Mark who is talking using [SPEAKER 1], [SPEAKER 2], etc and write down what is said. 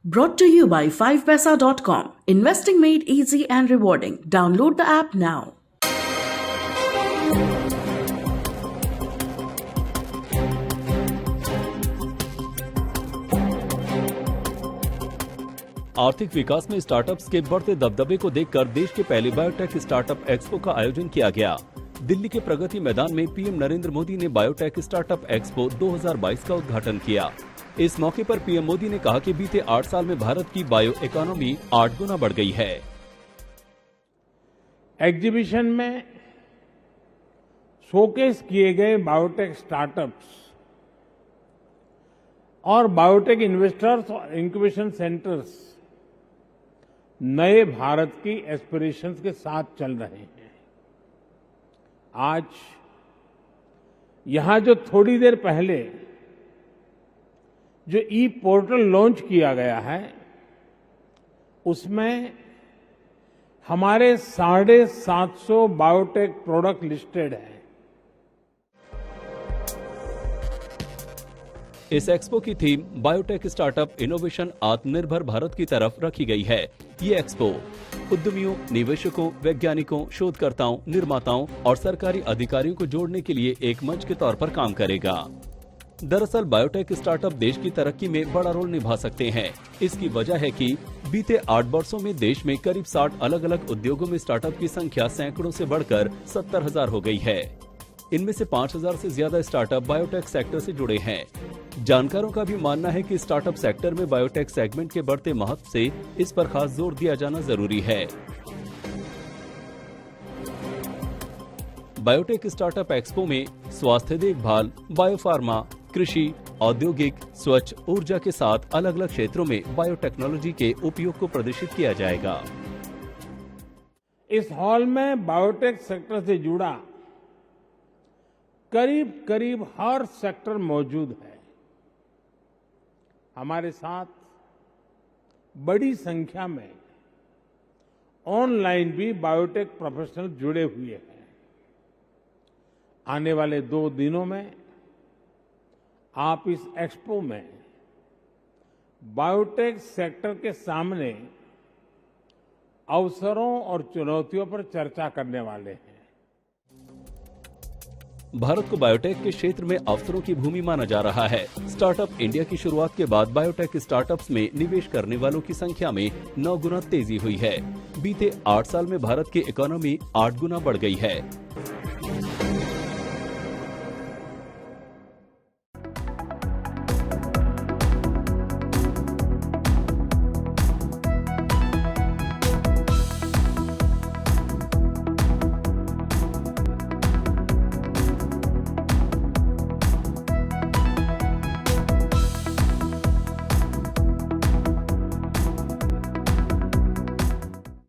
[SPEAKER 1] Brought to you by 5paisa.com. Investing made easy and rewarding. Download the app now.
[SPEAKER 2] आर्थिक विकास में startups के बढ़ते दबदबे को देखकर देश के पहले बायोटेक स्टार्टअप एक्सपो का आयोजन किया गया। दिल्ली के प्रगति मैदान में पीएम नरेंद्र मोदी ने बायोटेक स्टार्टअप एक्सपो 2022 का उद्घाटन किया। इस मौके पर पीएम मोदी ने कहा कि बीते 8 साल में भारत की बायो इकोनॉमी 8 गुना बढ़ गई है।
[SPEAKER 3] एग्जीबिशन में शोकेस किए गए बायोटेक स्टार्टअप्स और बायोटेक इन्वेस्टर्स और इंक्यूबेशन सेंटर्स नए भारत की एस्पिरेशंस के साथ चल रहे हैं। आज यहां जो थोड़ी देर पहले जो ई पोर्टल लॉन्च किया गया है, उसमें हमारे 750 बायोटेक प्रोडक्ट लिस्टेड हैं।
[SPEAKER 2] इस एक्सपो की थीम बायोटेक स्टार्टअप इनोवेशन आत्मनिर्भर भारत की तरफ रखी गई है। ये एक्सपो उद्यमियों, निवेशकों, वैज्ञानिकों, शोधकर्ताओं, निर्माताओं और सरकारी अधिकारियों को जोड़ने के लिए एक मंच के तौर पर काम करेगा। दरअसल बायोटेक स्टार्टअप देश की तरक्की में बड़ा रोल निभा सकते हैं। इसकी वजह है कि बीते 8 वर्षों में देश में करीब 60 अलग अलग उद्योगों में स्टार्टअप की संख्या सैकड़ों से बढ़कर 70,000 हो गई है। इनमें से 5,000 से ज्यादा स्टार्टअप बायोटेक सेक्टर से जुड़े हैं। जानकारों का भी मानना है कि स्टार्टअप सेक्टर में बायोटेक सेगमेंट के बढ़ते महत्व से इस पर खास जोर दिया जाना जरूरी है। बायोटेक स्टार्टअप एक्सपो में स्वास्थ्य देखभाल, बायोफार्मा, कृषि, औद्योगिक, स्वच्छ ऊर्जा के साथ अलग अलग क्षेत्रों में बायोटेक्नोलॉजी के उपयोग को प्रदर्शित किया जाएगा।
[SPEAKER 3] इस हॉल में बायोटेक सेक्टर से जुड़ा करीब करीब हर सेक्टर मौजूद है। हमारे साथ बड़ी संख्या में ऑनलाइन भी बायोटेक प्रोफेशनल जुड़े हुए हैं। आने वाले 2 दिनों में आप इस एक्सपो में बायोटेक सेक्टर के सामने अवसरों और चुनौतियों पर चर्चा करने वाले हैं।
[SPEAKER 2] भारत को बायोटेक के क्षेत्र में अवसरों की भूमि माना जा रहा है। स्टार्टअप इंडिया की शुरुआत के बाद बायोटेक स्टार्टअप्स में निवेश करने वालों की संख्या में 9 गुना तेजी हुई है। बीते 8 साल में भारत की इकोनॉमी 8 गुना बढ़ गई है।